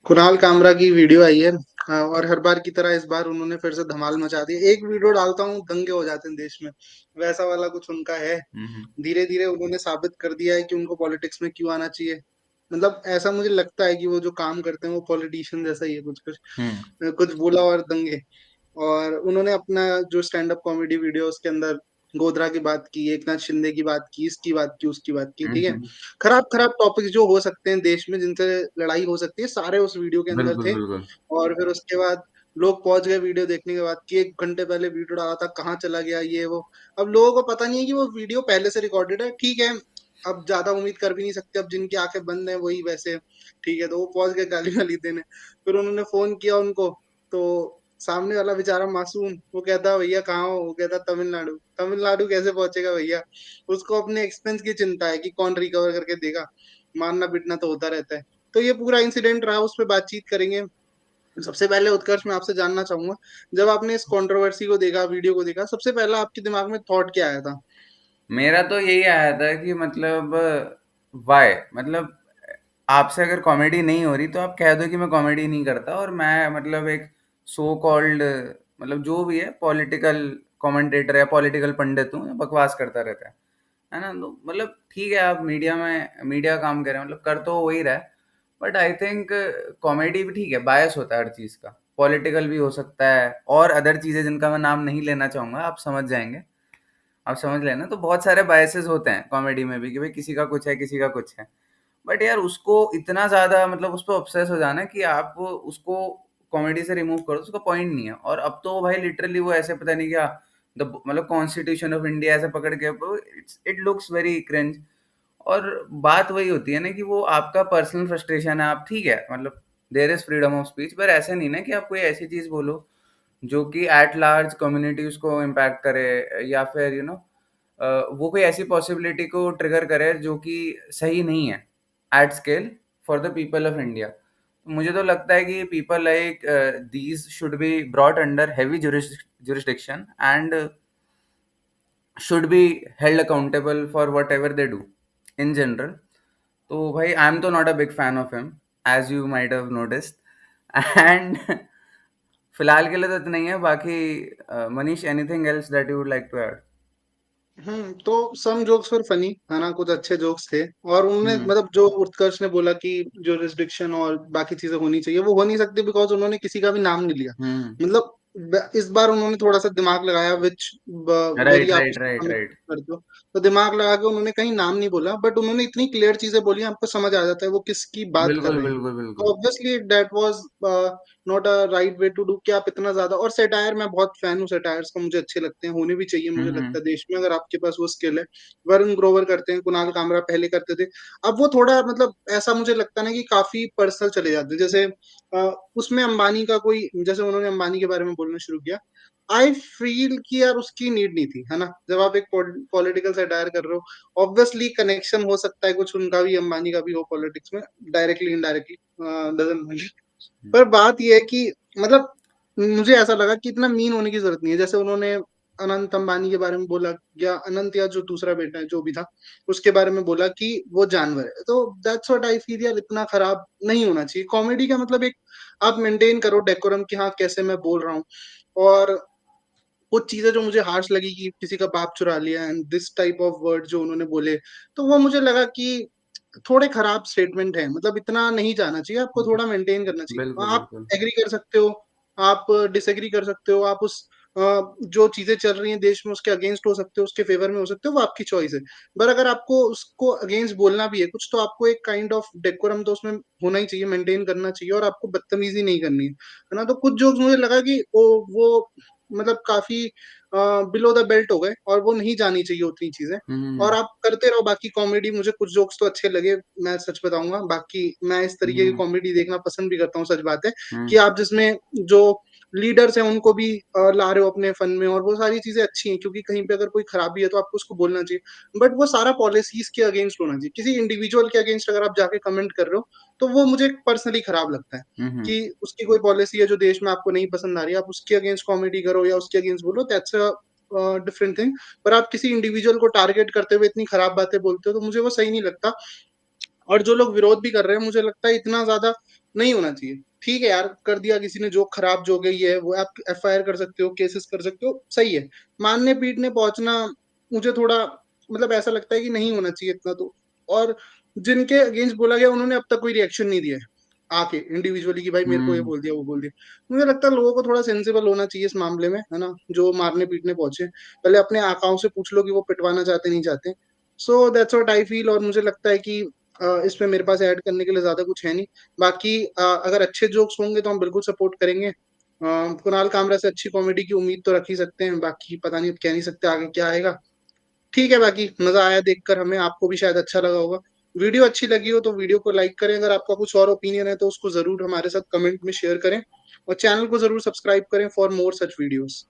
कुणाल कामरा की वीडियो आई है। हाँ, और हर बार की तरह इस बार उन्होंने फिर से धमाल मचा दी। एक वीडियो डालता हूँ दंगे हो जाते हैं देश में, वैसा वाला कुछ उनका है। हम्म। धीरे धीरे उन्होंने साबित कर दिया है कि उनको पॉलिटिक्स में क्यों आना चाहिए। मतलब ऐसा मुझे लगता है कि वो जो काम करते हैं वो पॉलिटिशियन जैसा ही है, कुछ कुछ हम्म। कुछ बोला और दंगे। और उन्होंने अपना जो स्टैंड अप कॉमेडी वीडियो उसके अंदर गोधरा की बात की, एकनाथ शिंदे की बात की, इसकी बात की, उसकी बात की, ठीक है। हम्म। खराब खराब टॉपिक्स जो हो सकते हैं देश में, जिनसे लड़ाई हो सकती है, सारे उस वीडियो के अंदर बिल्कुल थे। बिल्कुल। और फिर उसके बाद लोग पहुंच गए वीडियो देखने के बाद कि 1 घंटे पहले वीडियो डाला था, कहाँ चला गया ये वो। अब लोगों को पता नहीं है कि वो वीडियो पहले से रिकॉर्डेड है, ठीक है। अब ज्यादा उम्मीद कर भी नहीं सकते, अब जिनकी आंखें बंद है वही वैसे, ठीक है। तो वो पहुंच गए गाली वाली देने। फिर उन्होंने फोन किया उनको, तो सामने वाला बेचारा मासूम, वो कहता भैया कहाँ हो, वो कहता तमिलनाडु। तमिलनाडु कैसे पहुंचेगा भैया, उसको अपने एक्सपेंस की चिंता है कि कौन रिकवर करके देगा। मारना पीटना तो होता रहता है। तो ये पूरा इंसिडेंट रहा, उस पर बातचीत करेंगे। सबसे पहले उत्कर्ष मैं आपसे जानना चाहूंगा, जब आपने इस कंट्रोवर्सी को देखा, वीडियो को देखा, सबसे पहला आपके दिमाग में थॉट क्या आया था? मेरा तो यही आया था कि मतलब वाई मतलब आपसे अगर कॉमेडी नहीं हो रही तो आप कह दो कि मैं कॉमेडी नहीं करता और मैं मतलब एक सो कॉल्ड मतलब जो भी है पॉलिटिकल कमेंटेटर या पॉलिटिकल पंडित हूँ या बकवास करता रहता है ना। तो मतलब ठीक है, आप मीडिया में मीडिया काम करें मतलब कर तो वही रहा है। बट आई थिंक कॉमेडी भी ठीक है, बायस होता है हर चीज़ का, पॉलिटिकल भी हो सकता है और अदर चीज़ें जिनका मैं नाम नहीं लेना चाहूँगा, आप समझ जाएंगे। आप समझ लेना। तो बहुत सारे बायसेस होते हैं कॉमेडी में भी कि भाई किसी का कुछ है, किसी का कुछ है। बट यार उसको इतना ज़्यादा मतलब उस पे ऑब्सेस हो जाना कि आप उसको कॉमेडी से रिमूव करो तो उसका पॉइंट नहीं है। और अब तो भाई लिटरली वो ऐसे पता नहीं क्या मतलब कॉन्स्टिट्यूशन ऑफ इंडिया ऐसे पकड़ के इट लुक्स वेरी क्रिंज। और बात वही होती है ना कि वो आपका पर्सनल फ्रस्ट्रेशन है, आप ठीक है मतलब there is freedom of speech, पर ऐसे नहीं ना कि आप कोई ऐसी चीज़ बोलो जो कि एट लार्ज कम्युनिटी उसको इम्पैक्ट करे, या फिर वो कोई ऐसी पॉसिबिलिटी को ट्रिगर करे जो कि सही नहीं है at scale for the people of India. मुझे तो लगता है कि people like these should be brought under heavy jurisdiction and should be held accountable for whatever they do in general. तो भाई आई एम तो not a big fan of him, as you might have noticed. And फिलहाल के लिए तो इतना ही है। बाकी Manish, anything else that you would like to add? तो सम जोक्स वर फनी, है ना, कुछ अच्छे जोक्स थे। और उन्होंने हम्म। मतलब जो उत्कर्ष ने बोला कि जुरिस्डिक्शन और बाकी चीजें होनी चाहिए, वो हो नहीं सकती बिकॉज उन्होंने किसी का भी नाम नहीं लिया। हम्म। मतलब इस बार उन्होंने थोड़ा सा दिमाग लगाया, विच यदि राइट आप राइट राइट उसको राइट। करते हो, तो दिमाग लगा के उन्होंने कहीं नाम नहीं बोला, बट उन्होंने इतनी क्लियर चीजें बोली, आपको समझ आ जाता है वो किसकी बात कर बिल्कुल रहे हैं। बिल्कुल तो बिल्कुल। Obviously that was not a right way to do कि आप इतना ज्यादा। और सेटायर, मैं बहुत फैन हूँ सेटायर्स का, मुझे अच्छे लगते हैं, होने भी चाहिए मुझे लगता हम्म। है देश में, अगर आपके पास वो स्किल है। वरुण ग्रोवर करते हैं, कुणाल कामरा पहले करते थे। अब वो थोड़ा मतलब ऐसा मुझे लगता है ना कि काफी पर्सनल चले जाते हैं। जैसे उसमें अंबानी का कोई, जैसे उन्होंने अंबानी के बारे में बोलना शुरू किया, आई फील कि यार उसकी नीड नहीं थी, है ना। जब आप एक पॉलिटिकल सटायर कर रहे हो, ऑब्वियसली कनेक्शन हो सकता है कुछ उनका भी, अंबानी का भी हो पॉलिटिक्स में, डायरेक्टली इनडायरेक्टली, डजंट मैटर। पर बात यह है कि मतलब मुझे ऐसा लगा कि इतना मीन होने की जरूरत नहीं है। जैसे उन्होंने अनंत अंबानी के बारे में बोला, या अनंत, या जो दूसरा बेटा है जो भी था, उसके बारे में बोला कि वो जानवर है। तो दैट्स व्हाट आई फील यार, इतना खराब नहीं होना चाहिए। कॉमेडी का मतलब एक, आप मेंटेन करो डेकोरम कि हाँ कैसे मैं बोल रहा हूँ। और कुछ चीजें जो मुझे हार्श लगी कि किसी का बाप चुरा लिया and this type of word जो उन्होंने बोले, तो वो मुझे लगा कि थोड़े खराब स्टेटमेंट है। मतलब इतना नहीं जाना चाहिए, आपको थोड़ा मेंटेन करना चाहिए। बिल्कुल आप बिल्कुल। एग्री कर सकते हो, आप डिसएग्री कर सकते हो, आप उस जो चीजें चल रही हैं देश में उसके अगेंस्ट हो सकते हो, उसके फेवर में हो सकते हो, वो आपकी चॉइस है। पर अगर आपको उसको अगेंस्ट बोलना भी है कुछ, तो आपको एक काइंड ऑफ डेकोरम तो उसमें होना ही चाहिए, मेंटेन करना चाहिए, और आपको बदतमीजी नहीं करनी है ना। तो कुछ जोक्स मुझे लगा कि वो मतलब काफी बिलो द बेल्ट हो गए, और वो नहीं जानी चाहिए उतनी चीजें। और हम्म। आप करते रहो बाकी कॉमेडी, मुझे कुछ जोक्स तो अच्छे लगे, मैं सच बताऊंगा। बाकी मैं इस तरीके की हम्म। कॉमेडी देखना पसंद भी करता हूँ, सच बात है। कि हम्म। आप जिसमें जो लीडर्स हैं उनको भी ला रहे हो अपने फन में, और वो सारी चीजें अच्छी हैं, क्योंकि कहीं पे अगर कोई खराबी है तो आपको उसको बोलना चाहिए। बट वो सारा पॉलिसीज के अगेंस्ट होना चाहिए, किसी इंडिविजुअल के अगेंस्ट अगर आप जाके कमेंट कर रहे हो, तो वो मुझे पर्सनली खराब लगता है। हम्म। कि उसकी कोई पॉलिसी है जो देश में आपको नहीं पसंद आ रही है, आप उसके अगेंस्ट कॉमेडी करो या उसके अगेंस्ट बोलो, दैट्स अ डिफरेंट थिंग। पर आप किसी इंडिविजुअल को टारगेट करते हुए इतनी खराब बातें बोलते हो, तो मुझे वो सही नहीं लगता। और जो लोग विरोध भी कर रहे हैं, मुझे लगता है इतना ज़्यादा नहीं होना चाहिए। ठीक है यार, कर दिया किसी ने, जो खराब जो गई है, वो आप एफआईआर कर सकते हो, केसेस कर सकते हो, सही है। मारने-पीटने पहुँचना मुझे थोड़ा मतलब ऐसा लगता है कि नहीं होना चाहिए इतना तो। और जिनके अगेंस्ट बोला गया, उन्होंने अब तक कोई रिएक्शन नहीं दिया है, आके इंडिविजुअली कि भाई मेरे को ये हुँ। बोल दिया, वो बोल दिया। मुझे लगता है लोगों को थोड़ा सेंसिबल होना चाहिए इस मामले में, है ना? जो मारने-पीटने पहुँचे। पहले अपने आकाओं से पूछ लो कि वो पिटवाना चाहते, नहीं चाहते। So that's what I feel. और मुझे लगता है कि इसमें मेरे पास ऐड करने के लिए ज़्यादा कुछ है नहीं। बाकी अगर अच्छे जोक्स होंगे तो हम बिल्कुल सपोर्ट करेंगे। कुणाल कामरा से अच्छी कॉमेडी की उम्मीद तो रख ही सकते हैं, बाकी पता नहीं, कह नहीं सकते आगे क्या आएगा। ठीक है, बाकी मज़ा आया देखकर हमें, आपको भी शायद अच्छा लगा होगा। वीडियो अच्छी लगी हो तो वीडियो को लाइक करें, अगर आपका कुछ और ओपिनियन है तो उसको ज़रूर हमारे साथ कमेंट में शेयर करें और चैनल को ज़रूर सब्सक्राइब करें फॉर मोर सच वीडियोज़।